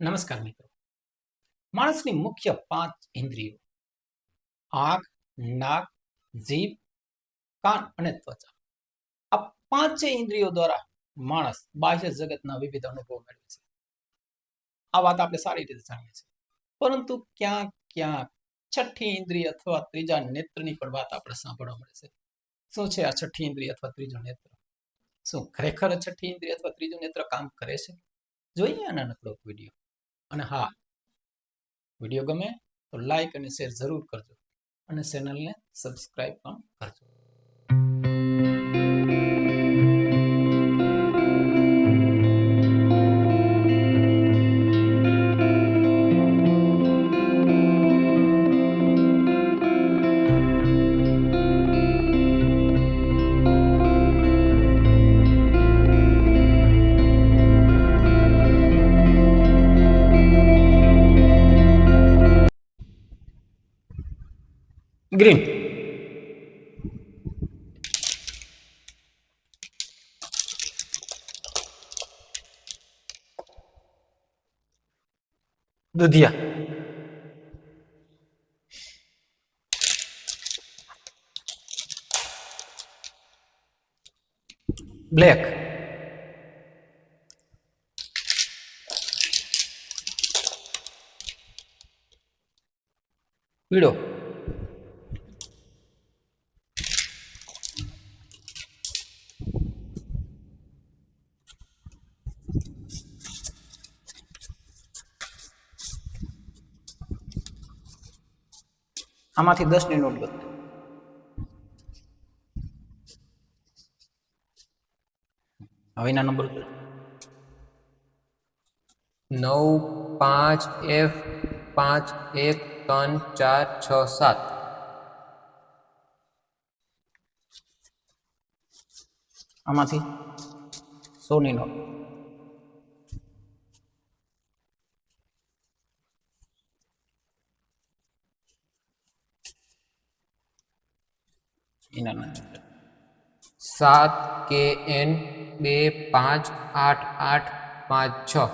નમસ્કાર મિત્રો. માણસની મુખ્ય 5 ઇન્દ્રિયો આંખ, નાક, જીભ, કાન અને ત્વચા. આ 5 ઇન્દ્રિયો દ્વારા માણસ બાહ્ય જગતના વિવિધ અનુભવો મેળવે છે. આ વાત આપણે સારી રીતે જાણીએ છીએ, પરંતુ ક્યાંક ક્યાંક છઠ્ઠી ઇન્દ્રિય અથવા ત્રીજા નેત્રની પણ વાત આપણે સાંભળવા મળે છે. શું છે આ છઠ્ઠી ઇન્દ્રિય અથવા ત્રીજો નેત્ર? શું ખરેખર છઠ્ઠી ઇન્દ્રિય અથવા ત્રીજો નેત્ર કામ કરે છે? જોઈએ આ નાનકડો વિડીયો. અને હા, વિડીયો ગમે તો લાઈક અને શેર જરૂર કરજો અને ચેનલને સબસ્ક્રાઇબ પણ કરજો. ગ્રીન, દુધિયા, બ્લેક, પીળો, આમાંથી 10ની નોટ ગોતો. હવે એના નંબર 9 5 F 5 1 3 4 6 7. આમાંથી 100ની નોટ. એના નંબર 7 KN 2 5 8 8 5 6.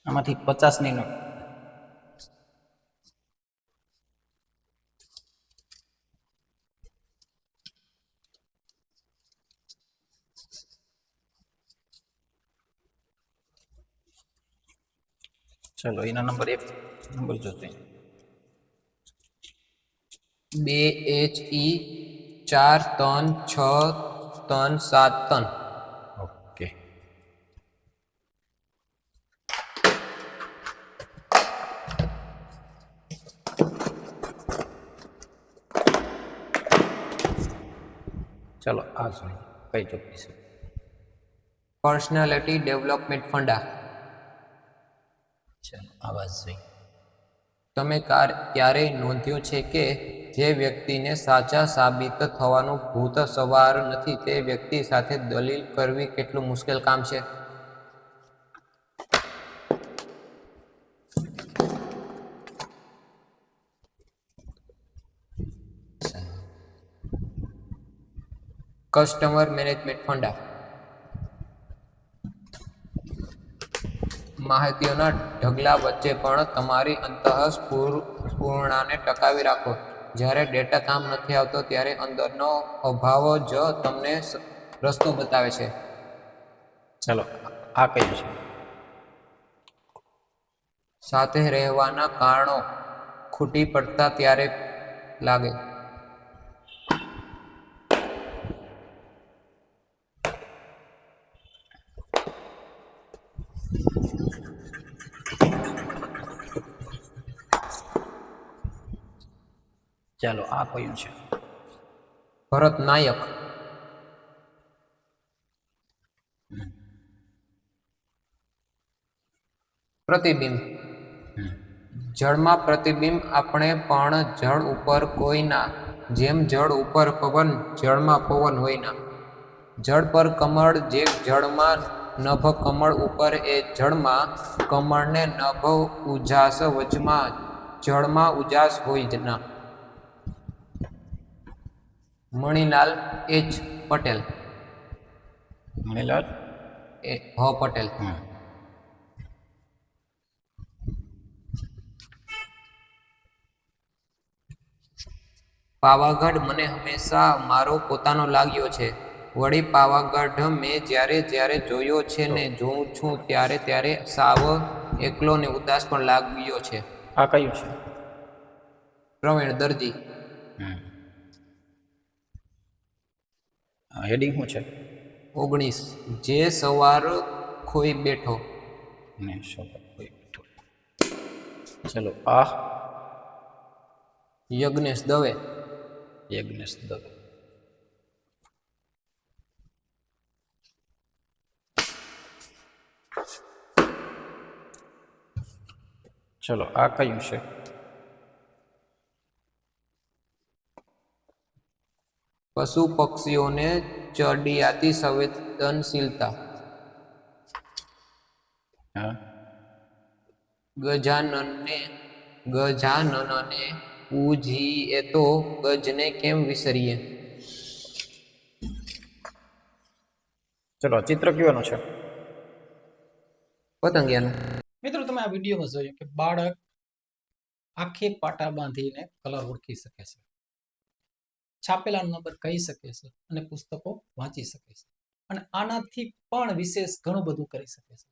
આમાંથી 50ની નોટ. ચલો એના નંબર 1 નંબર જોતો. 2 HE 4 3 6 3 7 3. ઓકે. ચલો આ જોઈએ કઈ ચોપડી છે. Personality development funda. ચલો આવાજ જોઈએ. તમે ક્યારેય નોંધ્યું છે કે જે વ્યક્તિને સાચા સાબિત થવાનું ભૂત સવાર નથી તે વ્યક્તિ સાથે દલીલ કરવી કેટલું મુશ્કેલ કામ છે? Customer management funda. માહિતીઓના ઢગલા વચ્ચે પણ તમારી અંતઃસ્ફૂર્ણાને ટકાવી રાખો. જ્યારે ડેટા કામ નથી આવતો ત્યારે અંદરનો અભાવ જ તમને રસ્તો બતાવે છે. ચલો આ કયું છે? સાથે રહેવાના કારણો ખૂટી પડતા ત્યારે લાગે. ચાલો આ કયું છે? ભરત નાયક. પ્રતિબિંબ. જળમાં પ્રતિબિંબ. આપણે પણ જળ ઉપર કોઈના જેમ જળ ઉપર પવન, જળમાં પવન હોયના. જળ પર કમળ, જે જળમાં નભ, કમળ ઉપર એ જળમાં કમળને નભ, ઉજાસ વચમાં, જળમાં ઉજાસ હોય જ ના. મણિલાલ H. પટેલ. મણીલાલ પટેલ. હા. પાવાગઢ મને હંમેશા મારો પોતાનો લાગ્યો છે. વળી પાવાગઢ મેં જ્યારે જ્યારે જોયો છે ને જોઉં છું ત્યારે ત્યારે સાવ એકલો ને ઉદાસ પણ લાગ્યો છે. આ કયું છે? પ્રવીણ દરજી. હેડિંગ શું છે? 19. જે સવાર ખોઈ બેઠો. ને સવાર કોઈ બેઠો. ચલો આ યજ્ઞેશ દવે. યજ્ઞેશ દવે. ચલો આ કયું છે? પશુ પક્ષીઓને ચડિયાતી સંવેદનશીલતા. હા. ગજાનનને પૂજીએ તો ગજને કેમ વિસરીએ. ચલો ચિત્ર કયું છે? પતંગિયાનું. મિત્રો તમે આ વિડીયોમાં જોયું કે બાળક આખે પાટા બાંધીને કલર ઓળખી શકે છે, છાપેલા નંબર કહી શકે છે અને પુસ્તકો વાંચી શકે છે અને આનાથી પણ વિશેષ ઘણું બધું કરી શકે છે.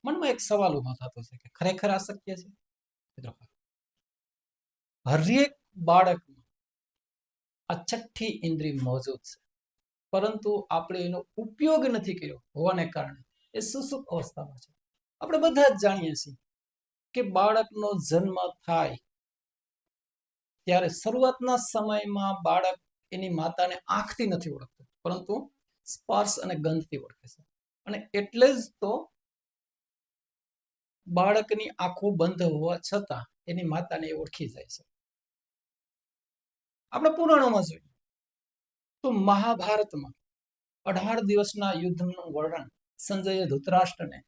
મનમાં એક સવાલ ઉભો થતો છે કે ખરેખર આ શક્ય છે? મિત્રો હરેક બાળકમાં આ છઠ્ઠી ઇન્દ્રિય મોજૂદ છે, પરંતુ આપણે એનો ઉપયોગ નથી કર્યો હોવાને કારણે એ સુસુપ્ત અવસ્થામાં છે. આપણે બધા જ જાણીએ છીએ કે બાળકનો જન્મ થાય ત્યારે શરૂઆતના સમયમાં બાળક એની માતાને આંખથી નથી ઓળખતું, પરંતુ સ્પર્શ અને ગંધથી ઓળખે છે. અને એટલે જ તો બાળકની આંખો બંધ હોવા છતાં એની માતાને એ ઓળખી જાય છે. આપણે પુરાણોમાં જોઈએ તો મહાભારતમાં 18 દિવસના યુદ્ધનું વર્ણન સંજયે ધૃતરાષ્ટ્રને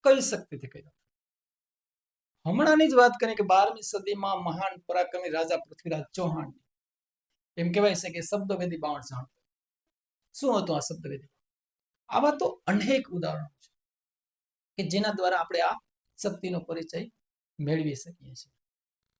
કઈ શક્તિથી કર્યું. હમણાંની જ વાત કરીએ કે 12મી સદીમાં મહાન પરાક્રમી રાજા પૃથ્વીરાજ ચૌહાણ એમ કહેવાય છે કે શબ્દવેદી બાણ જાણતો. શું હતું આ શબ્દવેદી? આવા તો અનેક ઉદાહરણો છે કે જેના દ્વારા આપણે આ શક્તિનો પરિચય મેળવી શકીએ છીએ.